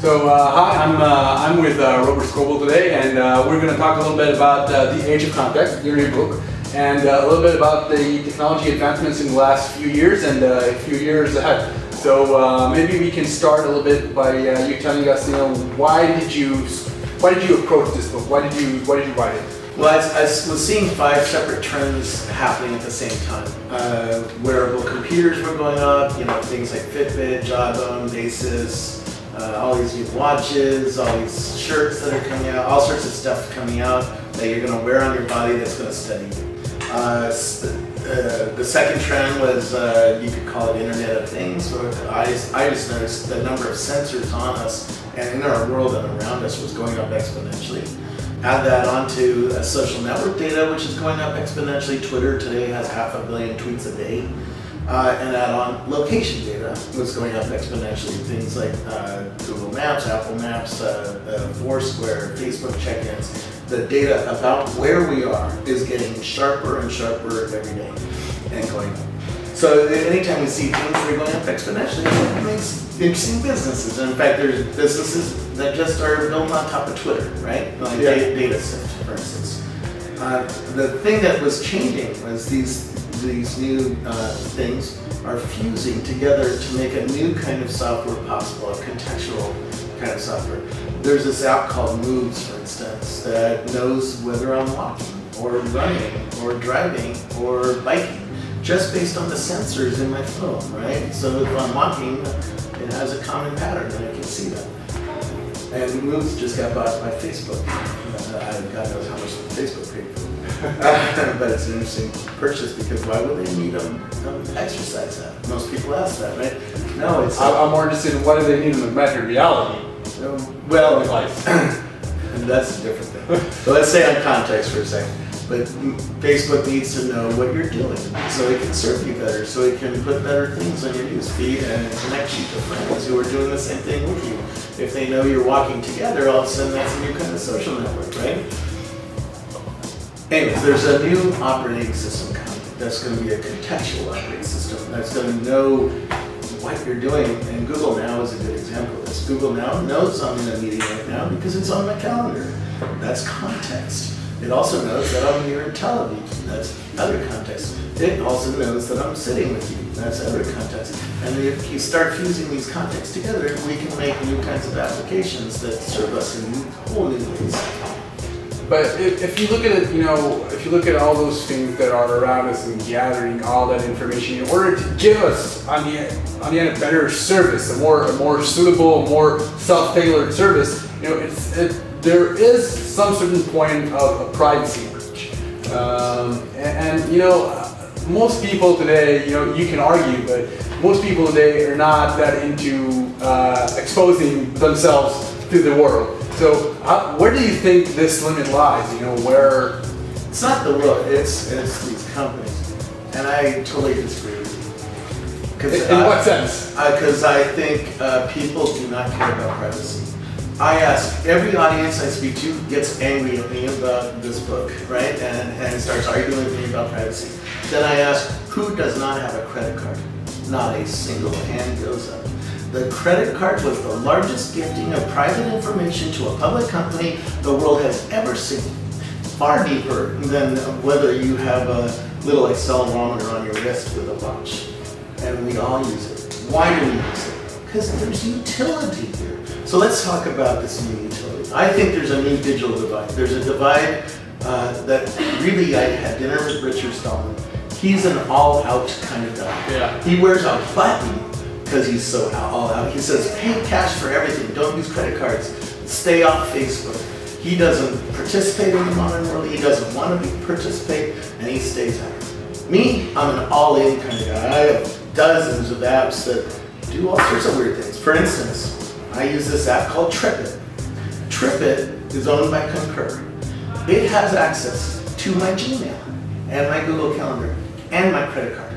So hi, I'm with Robert Scoble today, and we're going to talk a little bit about the age of context, your new book, and a little bit about the technology advancements in the last few years and a few years ahead. So maybe we can start a little bit by you telling us, why did you approach this book? Why did you write it? Well, I was seeing 5 separate trends happening at the same time. Wearable computers were going up, things like Fitbit, Jawbone, Asus, all these new watches, all these shirts that are coming out, all sorts of stuff coming out that you're going to wear on your body that's going to study you. The second trend was, you could call it Internet of Things. So I just noticed the number of sensors on us and in our world and around us was going up exponentially. Add that onto social network data, which is going up exponentially. Twitter today has 500 million tweets a day. And add on location data, was going up exponentially. Things like Google Maps, Apple Maps, Foursquare, Facebook check-ins. The data about where we are is getting sharper and sharper every day and going up. So anytime we see things that are going up exponentially, it makes interesting businesses. And in fact, there's businesses that just are built on top of Twitter, right? Like data sets, for instance. The thing that was changing was these new things are fusing together to make a new kind of software possible, a contextual kind of software. There's this app called Moves, for instance, that knows whether I'm walking or running or driving or biking, just based on the sensors in my phone, right? So if I'm walking, it has a common pattern and I can see that. And Moves just got bought by Facebook. God knows how much Facebook paid for it. But it's an interesting purchase because why would they need them exercise that? Most people ask that, right? No, it's... I'm more interested in what do they need in augmented reality? Well, and that's a different thing. So let's stay on context for a second. But Facebook needs to know what you're doing so it can serve you better, so it can put better things on your news feed and connect you to friends who are doing the same thing with you. If they know you're walking together, all of a sudden that's a new kind of social network, right? Anyways, there's a new operating system coming that's going to be a contextual operating system that's going to know what you're doing, and Google Now is a good example of this. Google Now knows I'm in a meeting right now because it's on my calendar. That's context. It also knows that I'm here in Tel Aviv. That's other context. It also knows that I'm sitting with you. That's other context. And if you start fusing these contexts together, we can make new kinds of applications that serve us in whole new ways. But if you look at it, if you look at all those things that are around us and gathering all that information in order to give us, on the end, a better service, a more suitable, more self-tailored service, there is some certain point of a privacy breach. Most people today, you can argue, but most people today are not that into exposing themselves to the world. So where do you think this limit lies? Where... It's not the world, it's these companies. And I totally disagree with you. In what sense? Because I think people do not care about privacy. I ask, every audience I speak to gets angry at me about this book, right? And starts arguing with me about privacy. Then I ask, who does not have a credit card? Not a single hand goes up. The credit card was the largest gifting of private information to a public company the world has ever seen. Far deeper than whether you have a little accelerometer on your wrist with a watch. And we all use it. Why do we use it? Because there's utility here. So let's talk about this new utility. I think there's a new digital divide. There's a divide that really, I had dinner with Richard Stallman. He's an all-out kind of guy. Yeah. He wears a button because he's so all out. He says, pay cash for everything. Don't use credit cards. Stay off Facebook. He doesn't participate in the modern world. He doesn't want to participate, and he stays out. Me, I'm an all-in kind of guy. I have dozens of apps that do all sorts of weird things. For instance, I use this app called TripIt. TripIt is owned by Concur. It has access to my Gmail and my Google Calendar and my credit card.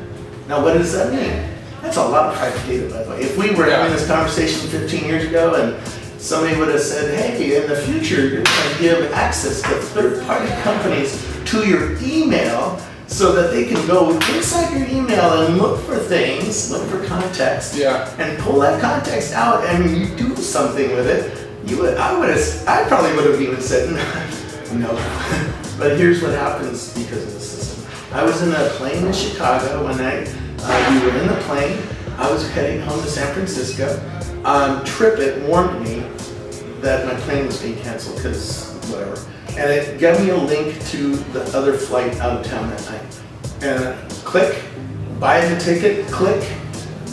Now, what does that mean? That's a lot of private data, by the way. If we were having this conversation 15 years ago and somebody would have said, hey, in the future, you're going to give access to third-party companies to your email so that they can go inside your email and look for things, look for context, and pull that context out, and you do something with it. I probably would have even said no. But here's what happens because of the system. I was in a plane in Chicago one night. We were in the plane. I was heading home to San Francisco. TripIt warned me that my plane was being canceled because whatever. And it gave me a link to the other flight out of town that night. And click, buy the ticket, click,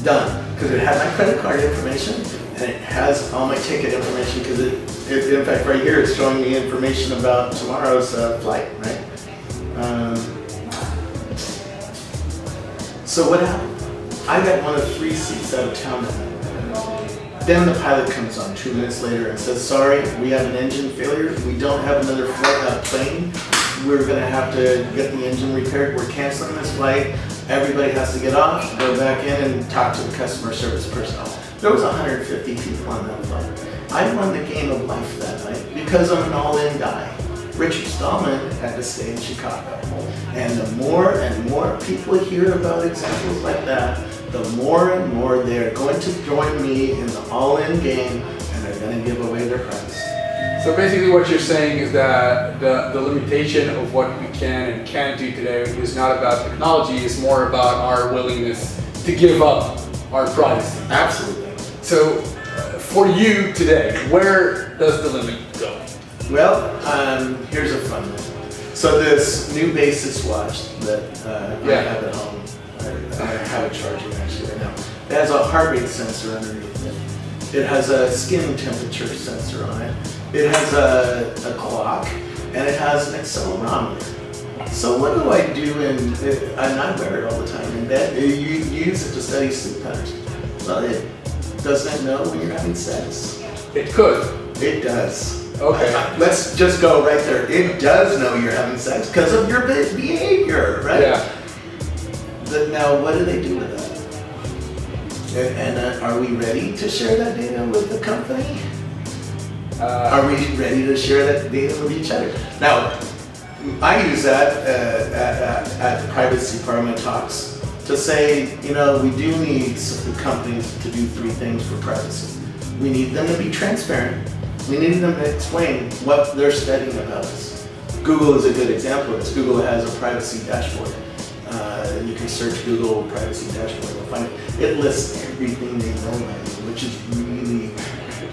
done. Because it had my credit card information and it has all my ticket information because it in fact right here it's showing me information about tomorrow's flight, right? So what happened? I got one of 3 seats out of town that night. Then the pilot comes on 2 minutes later and says, sorry, we have an engine failure. We don't have another plane. We're going to have to get the engine repaired. We're canceling this flight. Everybody has to get off, go back in and talk to the customer service personnel. There was 150 people on that flight. I won the game of life that night because I'm an all-in guy. Richard Stallman had to stay in Chicago. And the more and more people hear about examples like that, the more and more they're going to join me in the all-in game and they're going to give away their prize. So basically what you're saying is that the limitation of what we can and can't do today is not about technology, it's more about our willingness to give up our privacy. Absolutely. So for you today, where does the limit go? Well, here's a fun one. So this new Basis watch that I have at home, I have it charging actually right now. It has a heart rate sensor underneath it. It has a skin temperature sensor on it. It has a clock, and it has an accelerometer. So what do I do and I wear it all the time in bed. You use it to study sleep patterns. Well, doesn't it know when you're having sex? It could. It does. Okay. Let's just go right there. It does know you're having sex because of your behavior, right? Yeah. Now, what do they do with that? And are we ready to share that data with the company? Are we ready to share that data with each other? Now, I use that at the privacy part of my talks to say, you know, we do need companies to do 3 things for privacy. We need them to be transparent. We need them to explain what they're studying about us. Google is a good example of this. Google has a privacy dashboard. You can search Google privacy dashboard. You'll find it. It lists everything they know about you, which is really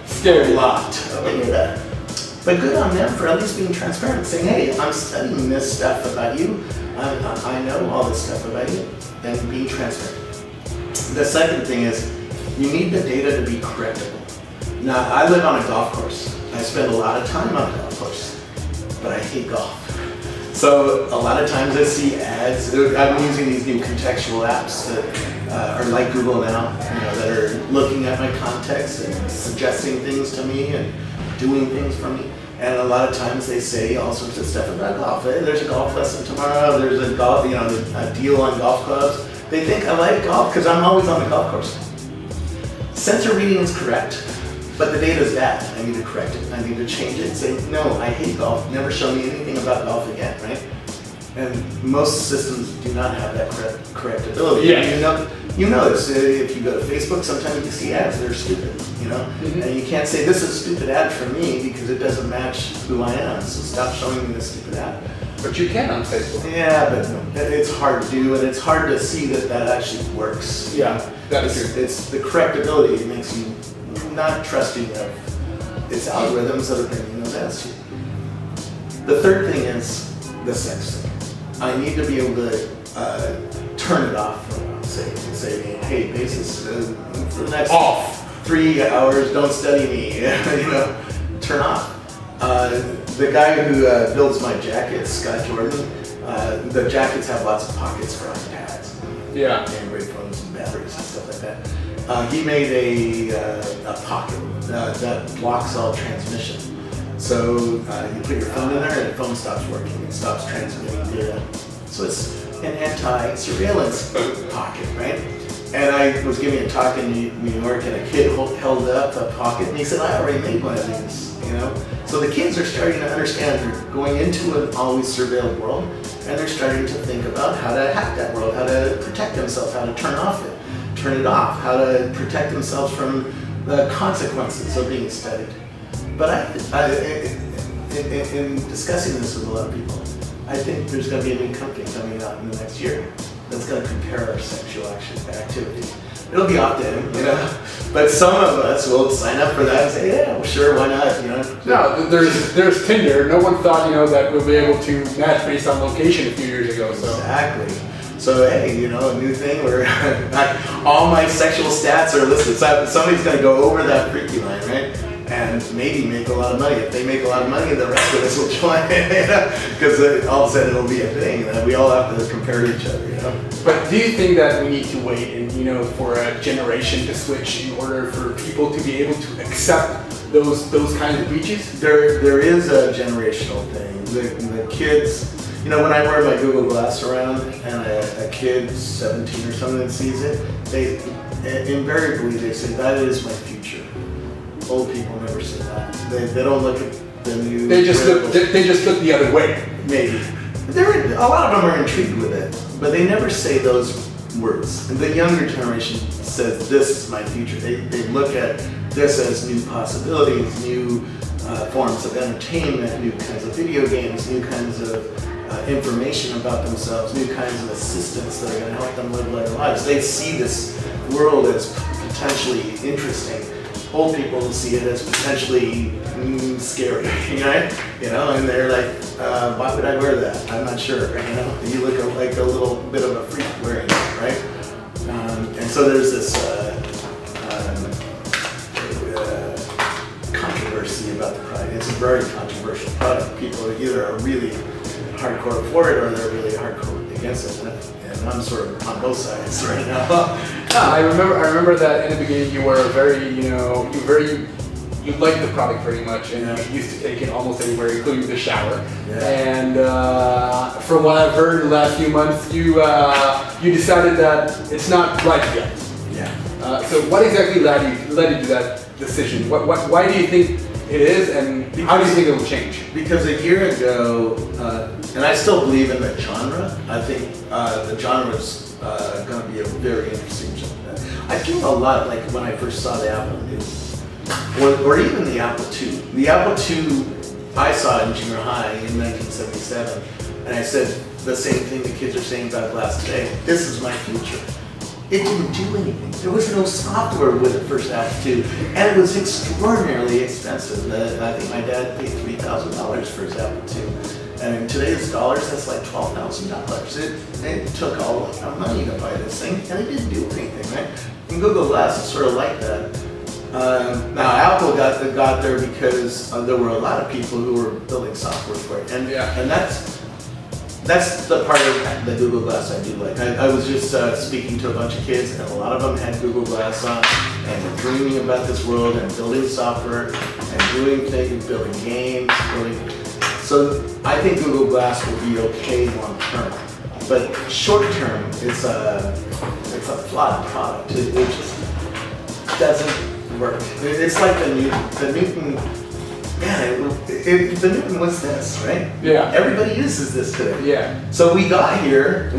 scary. A lot. But good on them for at least being transparent, saying, hey, I'm studying this stuff about you. I know all this stuff about you, and being transparent. The second thing is, you need the data to be correctable. Now, I live on a golf course. I spend a lot of time on a golf course, but I hate golf. So a lot of times I see ads. I'm using these new contextual apps that are like Google now, you know, that are looking at my context and suggesting things to me and doing things for me. And a lot of times they say all sorts of stuff about golf. Hey, there's a golf lesson tomorrow. There's a golf, you know, a deal on golf clubs. They think I like golf because I'm always on the golf course. Sensor reading is correct, but the data is bad. I need to correct it. I need to change it and say, no, I hate golf. Never show me anything about golf again, right? And most systems do not have that correctability. Yeah. You know this. If you go to Facebook, sometimes you see ads that are stupid, you know? And you can't say, this is a stupid ad for me because it doesn't match who I am. So stop showing me this stupid ad. But you can on Facebook. Yeah, but it's hard to do, and it's hard to see that that actually works. Yeah, that's true. It's the correctability. It makes you not trusting of its algorithms that are bringing those ads to you. The third thing is the sex thing. I need to be able to turn it off for a while. Say, hey, Basis, for the next 3 hours, don't study me. You know, turn off. The guy who builds my jackets, Scott Jordan, the jackets have lots of pockets for iPads, Android phones, and batteries and stuff like that. He made a pocket that blocks all transmission. So you put your phone in there and the phone stops working. It stops transmitting data. So it's an anti-surveillance pocket, right? And I was giving a talk in New York, and a kid held up a pocket, and he said, "I already made one of these." You know, so the kids are starting to understand they're going into an always surveilled world, and they're starting to think about how to hack that world, how to protect themselves, how to turn it off, how to protect themselves from the consequences of being studied. But in discussing this with a lot of people, I think there's going to be a new company coming out in the next year that's going to compare our sexual activity. It'll be up to him, you know. But some of us will sign up for that and say, "Yeah, well, sure, why not?" You know. No, there's Tinder. No one thought, you know, that we'll be able to match based on location a few years ago. So exactly. So hey, you know, a new thing where all my sexual stats are listed. So somebody's going to go over that freaky line, right? And maybe make a lot of money. If they make a lot of money, the rest of us will join, because all of a sudden it'll be a thing that we all have to compare to each other, you know. But do you think that we need to wait, and you know, for a generation to switch in order for people to be able to accept those kinds of beaches? There is a generational thing. The kids, you know, when I wear my Google Glass around, and a kid 17 or something sees it, they invariably they say, "That is my future." Old people never say that. They don't look at the new. They just look the other way. Maybe. A lot of them are intrigued with it, but they never say those words. And the younger generation says, "This is my future." They look at this as new possibilities, new forms of entertainment, new kinds of video games, new kinds of information about themselves, new kinds of assistants that are going to help them live better lives. They see this world as potentially interesting. Old people see it as potentially scary, right? You know, and they're like, "Why would I wear that? I'm not sure." You know, you look like a little bit of a freak wearing it, right? And so there's this controversy about the product. It's a very controversial product. People either are really hardcore for it, or they're really hardcore against it. And I'm sort of on both sides right now. I remember that in the beginning you were very, you know, you liked the product very much, and you used to take it almost anywhere, including the shower. Yeah. And from what I've heard in the last few months, you decided that it's not right yet. Yeah. So what exactly led you to that decision? Why do you think it is, and how do you think it will change? Because a year ago, and I still believe in the genre. I think the genre is going to be a very interesting genre. I feel a lot like when I first saw the Apple II, or even the Apple II. The Apple II I saw in junior high in 1977, and I said the same thing the kids are saying about glass today. This is my future. It didn't do anything. There was no software with the first Apple II, and it was extraordinarily expensive. I think my dad paid $3,000 for his Apple II. And in today's dollars, that's like $12,000. It took all that money to buy this thing, and it didn't do anything, right? And Google Glass is sort of like that. Now, Apple got there because there were a lot of people who were building software for it, and that's the part of the Google Glass I do like. I was just speaking to a bunch of kids, and a lot of them had Google Glass on, and were dreaming about this world and building software and doing things, building games, So I think Google Glass will be okay long term, but short term, it's a flawed product. It just doesn't work. It's like the Newton. Man, the Newton was this, right? Yeah. Everybody uses this today. Yeah. So we got here.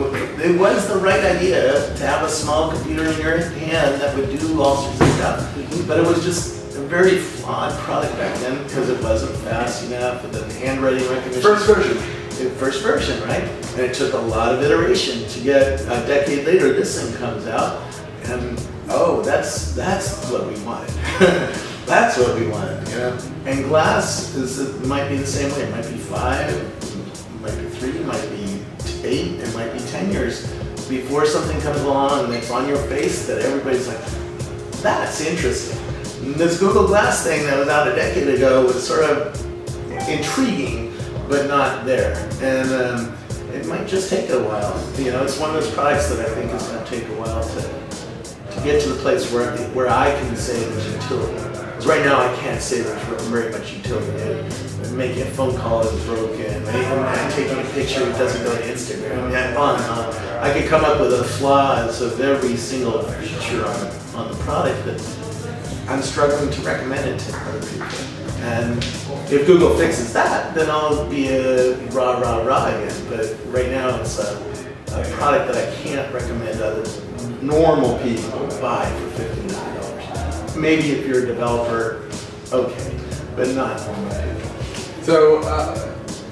It was the right idea to have a small computer in your hand that would do all sorts of stuff, but it was just a very flawed product back then because it wasn't fast enough. The handwriting recognition. First version, right? And it took a lot of iteration to get a decade later. This thing comes out, and oh, that's what we wanted. That's what we wanted, you know. And glass might be the same way. It might be 5, it might be 3, it might be 8, it might be 10 years before something comes along that's on your face that everybody's like, "That's interesting." And this Google Glass thing that was out a decade ago was sort of intriguing, but not there. And it might just take a while. You know, it's one of those products that I think is going to take a while to get to the place where I can say there's utility. Because right now I can't say there's very much utility. Making a phone call is broken. Taking a picture that doesn't go to Instagram. On and on. I I could come up with the flaws of every single feature on the product, but I'm struggling to recommend it to other people. And if Google fixes that, then I'll be a rah again. But right now it's a product that I can't recommend other normal people buy for $59. Maybe if you're a developer, okay, but not normal people. So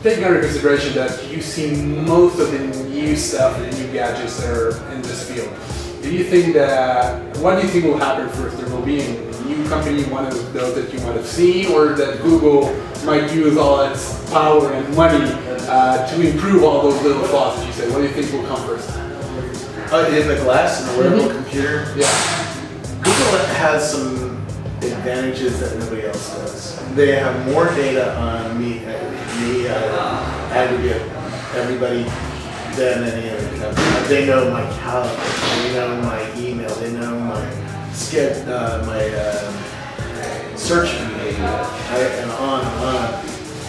taking under consideration that you see most of the new stuff, the new gadgets that are in this field, what do you think will happen first? There will be a new company, one of those that you might have seen, or that Google might use all its power and money to improve all those little flaws that you said? What do you think will come first? In the glass, in the wearable computer? Yeah. Google has some advantages that nobody else does. They have more data on me aggregate, everybody, than any other company. They know my calendar, they know my email, they know my search behavior, and on and on.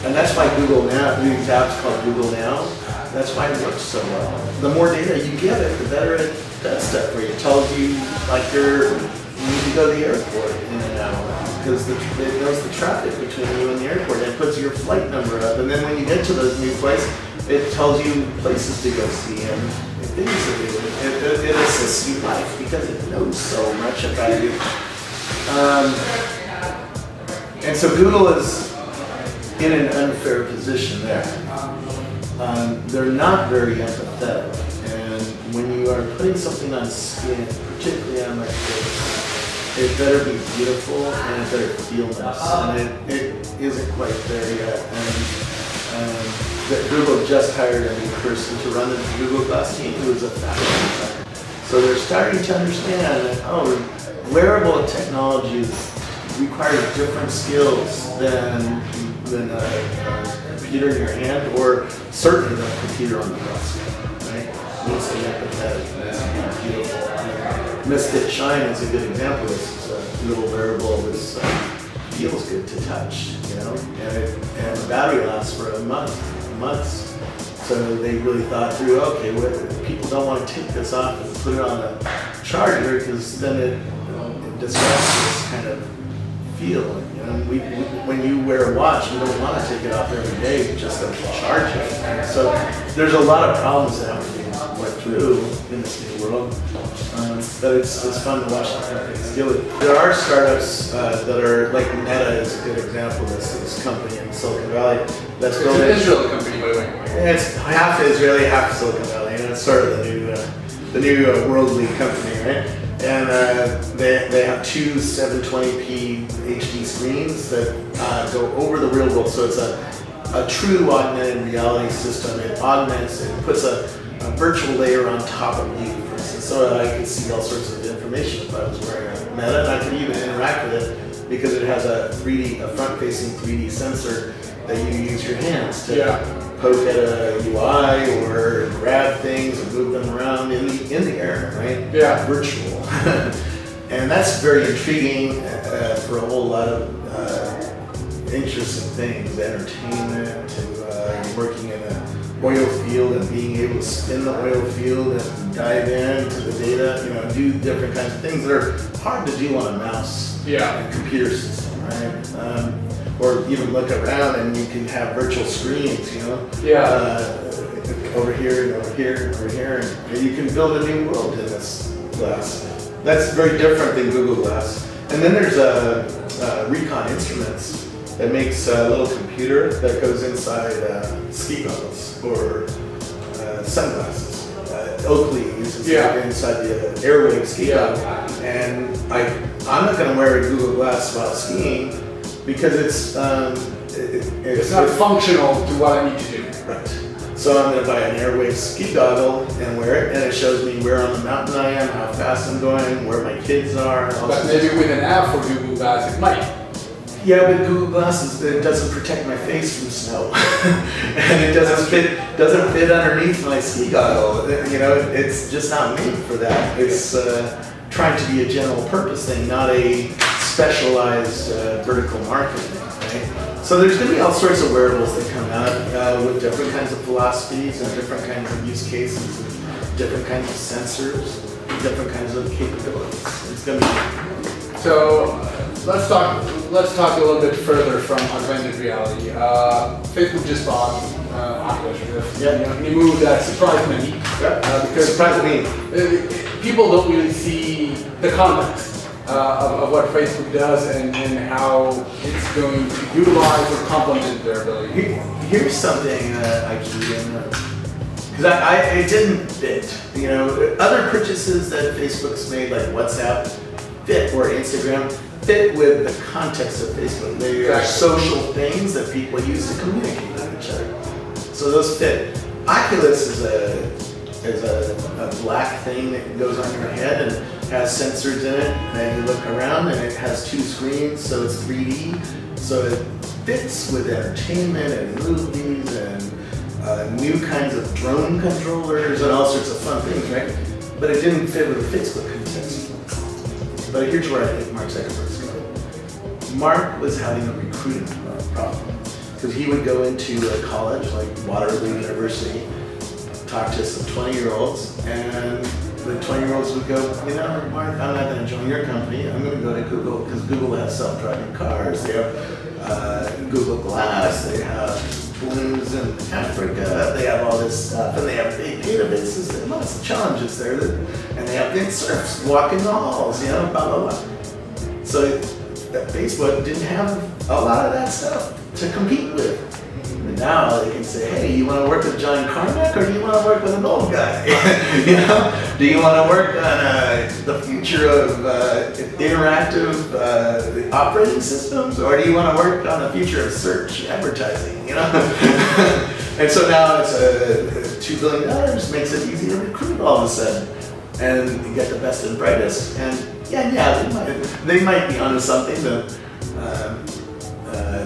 And that's why Google Now, these apps called Google Now, that's why it works so well. The more data you give it, the better it does stuff for you. It tells you, like, you need to go to the airport in an hour, because it knows the traffic between you and the airport, and it puts your flight number up. And then when you get to those new places, it tells you places to go see and things to do. It assists you life because it knows so much about you. And so Google is in an unfair position there. They're not very empathetic, and when you are putting something on skin, particularly on my face, it better be beautiful and it better feel nice, and it isn't quite there yet. And Google just hired a new person to run the Google Glass team who is a fashion designer. So they're starting to understand that, wearable technologies require different skills than a computer in your hand, or certainly than a computer on the desk, right? It needs to be empathetic, it needs to be beautiful. Misfit Shine is a good example. It's a little wearable that feels good to touch, and the battery lasts for months. So they really thought through, okay, people don't want to take this off and put it on a charger, because then it disrupts this kind of feel. When you wear a watch, you don't want to take it off every day just to charge it. So there's a lot of problems that have to be worked through in this new world. But it's fun to watch the companies deal with it. There are startups that are, like Meta is a good example. This company in Silicon Valley that's building. It's an Israeli company, by the way. It's half Israeli, half Silicon Valley, and it's sort of the new worldly company, right? And they have two 720p HD screens that go over the real world, so it's a true augmented reality system. It augments, it puts a virtual layer on top of you, for instance, so that I could see all sorts of information if I was wearing a Meta, and I could even interact with it because it has a front-facing 3D sensor that you use your hands to poke at a UI or grab things and move them around in the air, right? Yeah. Virtual. And that's very intriguing for a whole lot of interesting things, entertainment, and working in an oil field and being able to spin the oil field and dive into the data, do different kinds of things that are hard to do on a mouse and computer system, right? Or even look around and you can have virtual screens, over here and over here and over here, and you can build a new world in this glass. That's very different than Google Glass. And then there's Recon Instruments that makes a little computer that goes inside ski goggles or sunglasses. Oakley uses it inside the Airwave ski goggle. And I'm not going to wear a Google Glass while skiing, because it's not functional to what I need to do. Right. So I'm going to buy an Airwave ski goggle and wear it, and it shows me where on the mountain I am, how fast I'm going, where my kids are. But maybe with an app for Google Glass it might. Yeah, but Google Glass it doesn't protect my face from snow, and it doesn't fit underneath my ski goggle. It's just not made for that. It's trying to be a general purpose thing, not a specialized vertical market thing, right? So there's going to be all sorts of wearables that come out with different kinds of philosophies and different kinds of use cases. different kinds of sensors, different kinds of capabilities. It's going to be so let's talk a little bit further from augmented reality. Facebook just bought Oculus Rift. Yeah. And you moved that surprised many. Yeah. Because surprised me. People don't really see the context of what Facebook does and how it's going to utilize or complement their ability. Here's something I keyed in, because it didn't fit. You know, other purchases that Facebook's made, like WhatsApp, fit, or Instagram, fit with the context of Facebook. They are social things that people use to communicate with each other. So those fit. Oculus is a black thing that goes on your head and has sensors in it, and you look around and it has 2 screens, so it's 3D. So it fits with entertainment and movies and new kinds of drone controllers and all sorts of fun things, right? But it didn't fit with the Facebook context. But here's where I think Mark Zuckerberg's going. Mark was having a recruiting problem, because he would go into a college like Waterloo University, talk to some 20-year-olds, and the 20-year-olds would go, you know, Mark, I'm not going to join your company. I'm going to go to Google, because Google has self-driving cars. They have Google Glass. They have balloons in Africa. They have all this stuff, and they have big databases. There are lots of challenges there, and they have big serfs walking the halls, you know, blah, blah, blah. So Facebook didn't have a lot of that stuff to compete with. And now they can say, hey, you want to work with John Carmack, or do you want to work with an old guy? You know, do you want to work on the future of interactive operating systems, or do you want to work on the future of search advertising? You know, and so now it's $2 billion makes it easy to recruit all of a sudden, and you get the best and brightest. And yeah, they might be onto something that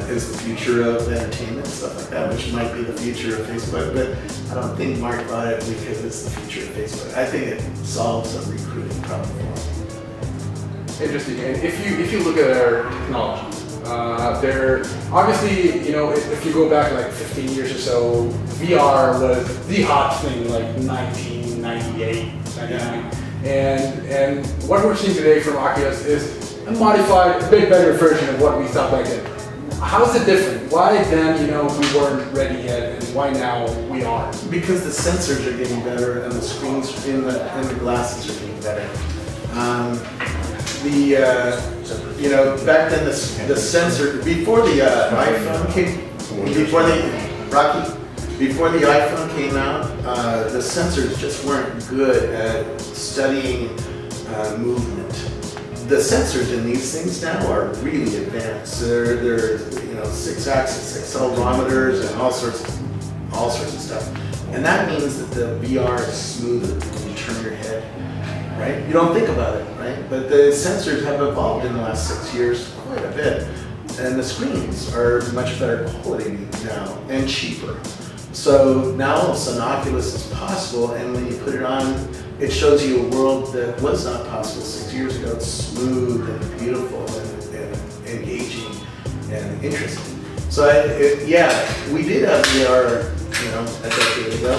is the future of entertainment, stuff like that, which might be the future of Facebook, but I don't think Mark bought it because it's the future of Facebook. I think it solves a recruiting problem for him. Interesting. And if you look at our technology, they're obviously, you know, if you go back like 15 years or so, VR was the hot thing, like 1998, 99. And what we're seeing today from Oculus is a modified, a bit better version of what we saw back then. How is it different? Why then, you know, we weren't ready yet, and why now we are? Because the sensors are getting better, and the screens in the glasses are getting better. You know, back then the sensor, before the iPhone came, before the iPhone came out, the sensors just weren't good at studying movement. The sensors in these things now are really advanced. They're you know, 6-axis accelerometers and all sorts of stuff. And that means that the VR is smoother when you turn your head, right? You don't think about it, right? But the sensors have evolved in the last 6 years quite a bit. And the screens are much better quality now and cheaper. So now all of a sudden Oculus is possible, and when you put it on, it shows you a world that was not possible 6 years ago. It's smooth and beautiful and engaging and interesting. So yeah, we did have VR, you know, a decade ago,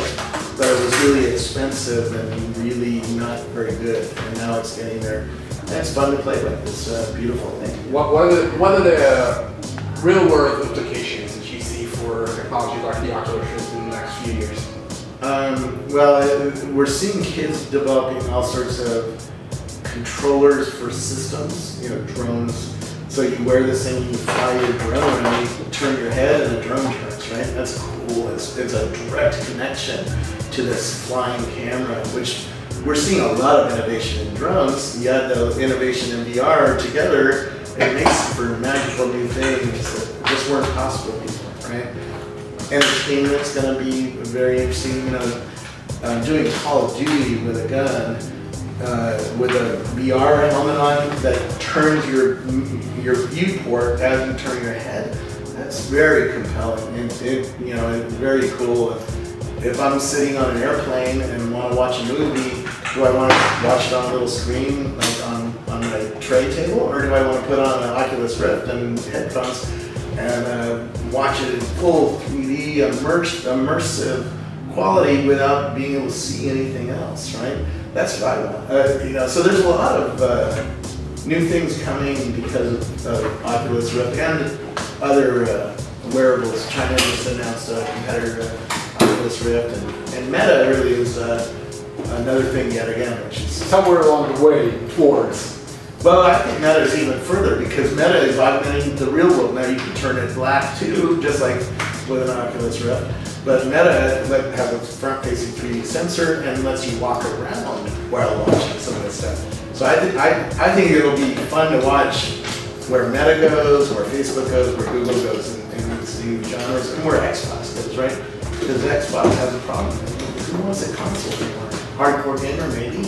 but it was really expensive and really not very good. And now it's getting there. And it's fun to play with. It's a beautiful thing. What are the real-world implications that you see for technology like the Oculus Rift in the next few years? Well, we're seeing kids developing all sorts of controllers for systems, you know, drones. So you wear this thing, you fly your drone, and you turn your head and the drone turns, right? That's cool. It's a direct connection to this flying camera, which we're seeing a lot of innovation in drones. You add the innovation in VR together, it makes for magical new things that just weren't possible before, right? Entertainment's going to be very interesting. You know, doing Call of Duty with a gun, with a VR helmet on that turns your viewport as you turn your head. That's very compelling, and you know, it's very cool. If I'm sitting on an airplane and want to watch a movie, do I want to watch it on a little screen, like on my tray table, or do I want to put on an Oculus Rift and headphones and watch it in full 3D immersive quality without being able to see anything else, right? That's what I want. You know, so there's a lot of new things coming because of Oculus Rift and other wearables. China just announced a competitor to Oculus Rift, and Meta really is another thing yet again, which is somewhere along the way towards. Well, I think Meta is even further because Meta is augmenting the real world. Now you can turn it black too, just like with an Oculus Rift. But Meta has a front-facing 3D sensor and lets you walk around while watching some of this stuff. So I think it'll be fun to watch where Meta goes, where Facebook goes, where Google goes in these new genres, and where Xbox goes, right? Because Xbox has a problem. Who wants a console anymore? Hardcore gamer, maybe,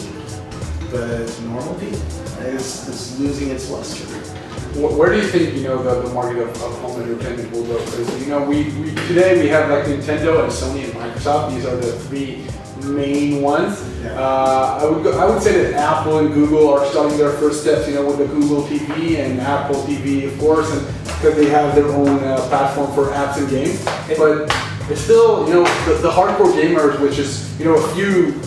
but normal people is losing its luster. Where do you think, you know, the market of home entertainment will go? Because, you know, today we have like Nintendo and Sony and Microsoft. These are the three main ones. Yeah. I would say that Apple and Google are starting their first steps, you know, with the Google TV and Apple TV, of course, and because they have their own platform for apps and games. But it's still, you know, the hardcore gamers, which is, you know, a few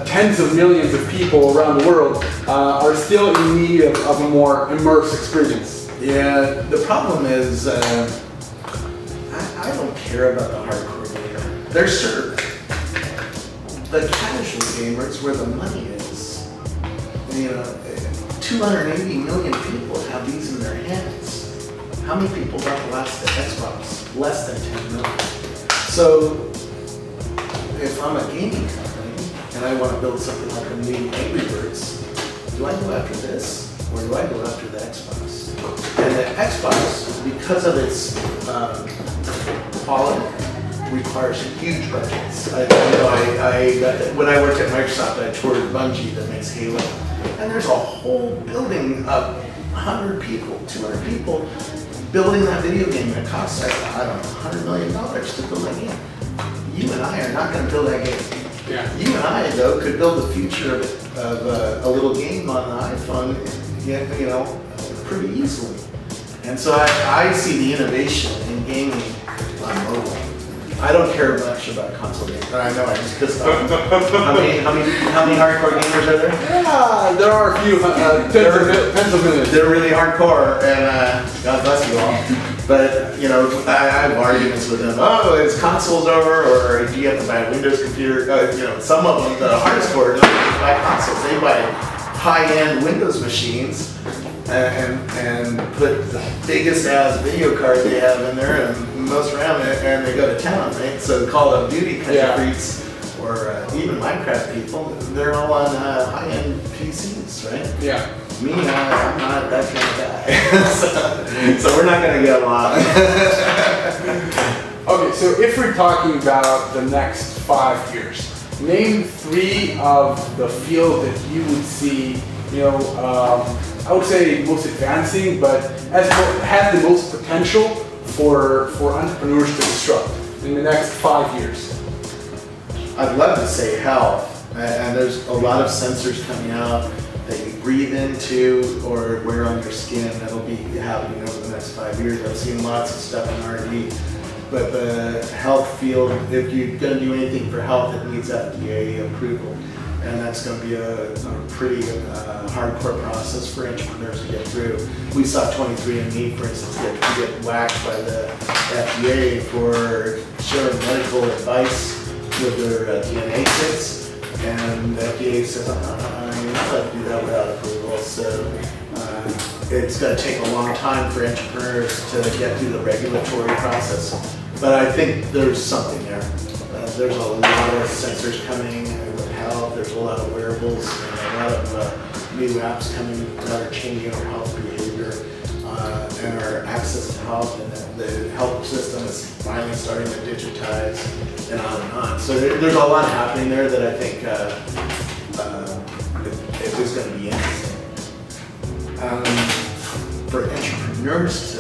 tens of millions of people around the world, are still in need of a more immersive experience. Yeah, the problem is, I don't care about the hardcore gamer. They're served. The casual gamers, where the money is. You know, 280 million people have these in their hands. How many people bought the last Xbox? Less than 10 million. So, if I'm a gaming company and I want to build something like a new Angry Birds, do I go after this or do I go after the Xbox? And the Xbox, because of its quality, requires huge budgets. When I worked at Microsoft, I toured Bungie that makes Halo, and there's a whole building of 100 people, 200 people building that video game that costs, I don't know, $100 million to build that game. You and I are not going to build that game. Yeah. You and I, though, could build the future of a little game on the iPhone, you know, pretty easily. And so I see the innovation in gaming on mobile. I don't care much about console games. I know I just pissed off. How many hardcore gamers are there? Yeah, there are a few, tens of millions. They're really hardcore, and God bless you all. But, you know, I have arguments with them. Oh, is consoles over, or do you have to buy a Windows computer? You know, some of them, the hardest core, don't buy consoles. They buy high-end Windows machines and put the biggest ass video card they have in there and most RAM, and they go to town, right? So Call of Duty kind of freaks, or even Minecraft people, they're all on high-end PCs, right? Yeah. Me, I'm not that kind of guy. so we're not going to get along. Okay, so if we're talking about the next 5 years, name 3 of the fields that you would see, you know, I would say most advancing, but has the most potential for entrepreneurs to disrupt in the next 5 years. I'd love to say health, and there's a lot of sensors coming out that you breathe into or wear on your skin that'll be happening over the next 5 years. I've seen lots of stuff in R&D, but the health field, if you're going to do anything for health, it needs FDA approval. And that's going to be a pretty hardcore process for entrepreneurs to get through. We saw 23andMe, for instance, get whacked by the FDA for sharing medical advice with their DNA kits. And the FDA says, you're not allowed to do that without approval. So it's going to take a long time for entrepreneurs to get through the regulatory process. But I think there's something there. There's a lot of sensors coming with health. There's a lot of wearables and a lot of new apps coming that are changing our health behavior and our access to health. And the health system is finally starting to digitize and on and on. So there's a lot happening there that I think is going to be interesting. For entrepreneurs to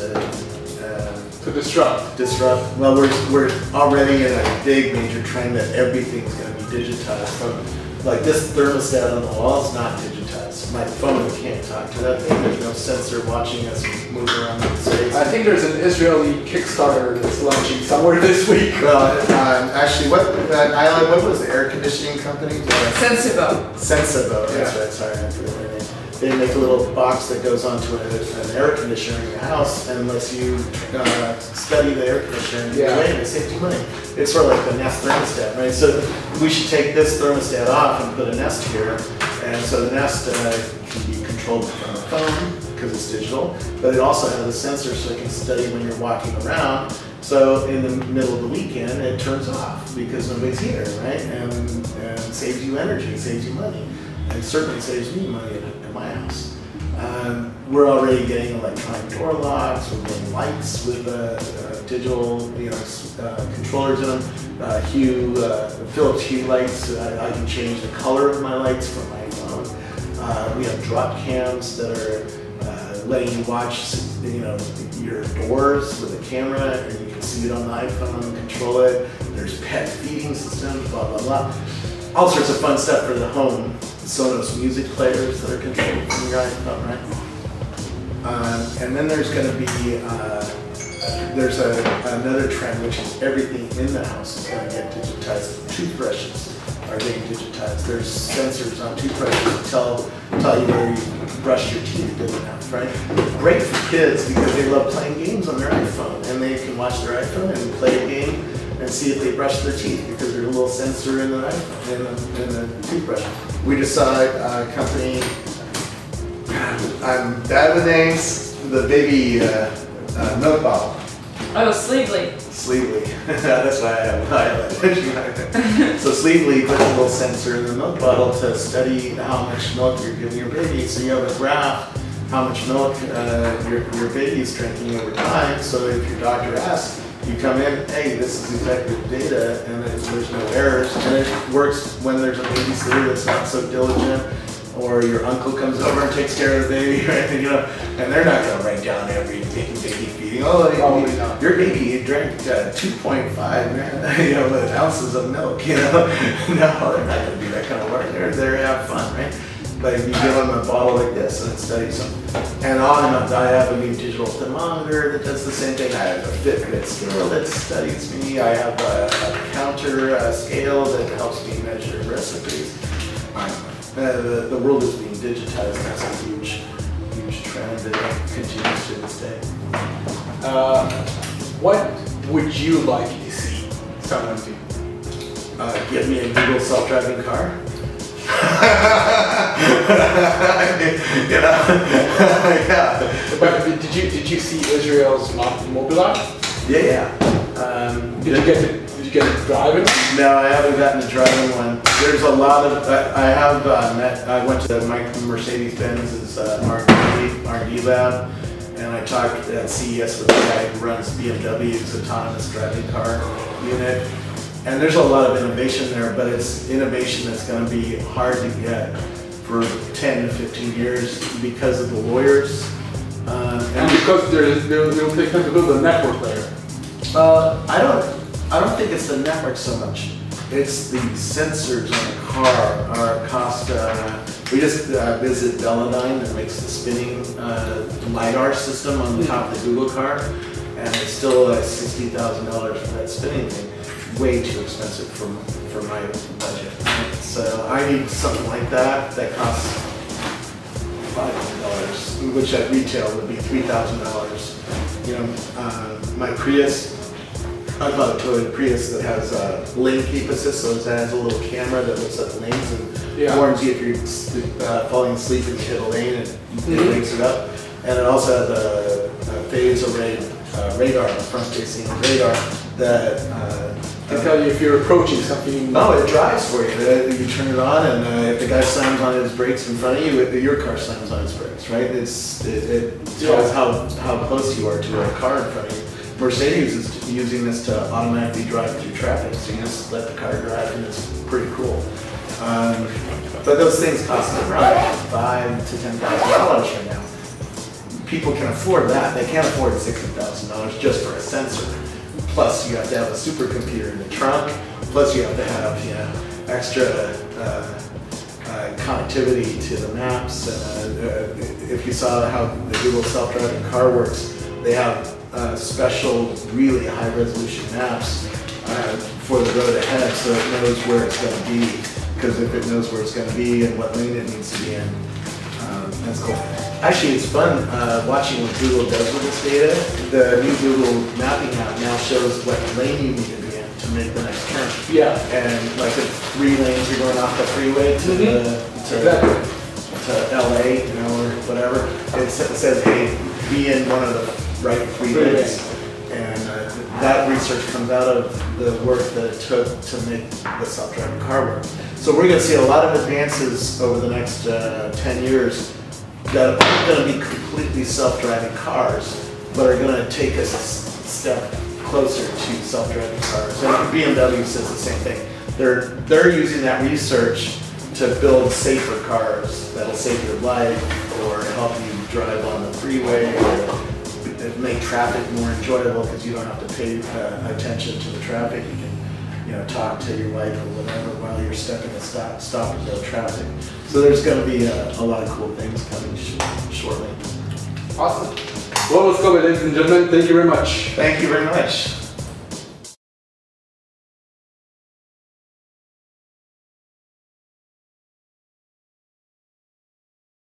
disrupt. Well, we're already in a big major trend that everything's going to be digitized, from like this thermostat on the wall is not digitized. My phone can't talk to that thing. There's no sensor watching us move around the space. I think there's an Israeli Kickstarter that's launching somewhere this week. Well, actually, what was the air conditioning company? Sensible. Sensible, that's right, sorry, I forgot their name. They make a little box that goes onto an air conditioner in your house and lets you study the air conditioner and they save you money. It's sort of like the Nest thermostat, right? So we should take this thermostat off and put a Nest here. And so the Nest can be controlled from the phone because it's digital, but it also has a sensor so it can study when you're walking around. So in the middle of the weekend, it turns off because nobody's here, right? And saves you energy, saves you money. And certainly saves me money at my house. We're already getting electronic door locks. We're getting lights with digital, controllers in them. Philips Hue lights. I can change the color of my lights from my phone. We have drop cams that are letting you watch, your doors with a camera, and you can see it on the iPhone, control it. There's pet feeding systems, blah blah blah. All sorts of fun stuff for the home. Sonos music players that are controlled from your iPhone, right? And then there's going to be another trend, which is everything in the house is going to get digitized. Toothbrushes are getting digitized. There's sensors on toothbrushes to tell you where you brush your teeth good enough, right? Great for kids because they love playing games on their iPhone, and they can watch their iPhone and play a game and see if they brush their teeth because there's a little sensor in the iPhone, in the toothbrush. We just saw a company, I'm bad with names, the baby milk bottle. Oh, Sleevely. Sleevely, that's why I have highlighted. So Sleevely puts a little sensor in the milk bottle to study how much milk you're giving your baby. So you have a graph how much milk your baby is drinking over time. So if your doctor asks, you come in, hey, this is exactly the data, and there's no errors, and it works when there's a babysitter that's not so diligent, or your uncle comes over and takes care of the baby, right? And they're not going to write down every baby feeding. Oh, your baby drank 2.5 ounces of milk. No, they're not going to do that kind of work. They're there to have fun, right? But you give them a bottle like this and it studies them. And on and on, I have a new digital thermometer that does the same thing. I have a Fitbit scale that studies me. I have a counter scale that helps me measure recipes. The world is being digitized, and that's a huge trend that continues to this day. What would you like to see someone do? Give me a Google self-driving car. But did you see Israel's Mobileye? Yeah. Did you get to drive it? No, I haven't gotten to driving one. There's a lot of. I went to Mercedes-Benz's R&D lab, and I talked at CES with the guy who runs BMW's autonomous driving car unit. And there's a lot of innovation there, but it's innovation that's going to be hard to get for 10 to 15 years because of the lawyers. And because they'll take time to build a network layer. I don't think it's the network so much. It's the sensors on the car. We just visited Velodyne that makes the spinning LiDAR system on the top of the Google car, and it's still $60,000 for that spinning thing. Way too expensive for my budget. So I need something like that costs $500, which at retail would be $3,000. My Prius, I bought a Toyota Prius that has a lane keep assist, so it has a little camera that looks at the lanes and warns you if you're falling asleep and you hit a lane, and it wakes it up. And it also has a phase array radar, front-facing radar that can tell you if you're approaching something. No, it drives for you. You turn it on, and if the guy slams on his brakes in front of you, your car slams on its brakes, right? It tells how close you are to a car in front of you. Mercedes is using this to automatically drive through traffic, so you just let the car drive, and it's pretty cool. But those things cost around $5,000 to $10,000 right now. People can afford that. They can't afford $60,000 just for a sensor. Plus, you have to have a supercomputer in the trunk. Plus, you have to have extra connectivity to the maps. If you saw how the Google self-driving car works, they have special, really high-resolution maps for the road ahead, so it knows where it's going to be. Because if it knows where it's going to be and what lane it needs to be in, that's cool. Actually, it's fun watching what Google does with this data. The new Google mapping app now shows what lane you need to be in to make the next turn. Yeah. And like the 3 lanes you're going off the freeway to LA, you know, or whatever, it says, hey, be in one of the right 3 lanes. And that research comes out of the work that it took to make the self-driving car work. So we're going to see a lot of advances over the next 10 years that aren't going to be completely self-driving cars, but are going to take us a step closer to self-driving cars. And BMW says the same thing. They're using that research to build safer cars that'll save your life or help you drive on the freeway or make traffic more enjoyable because you don't have to pay attention to the traffic. You can, you know, talk to your wife or whatever while you're stuck in a stop and go traffic. So there's going to be a lot of cool things coming shortly. Awesome. Well, let's go, ladies and gentlemen. Thank you very much. Thank you very much.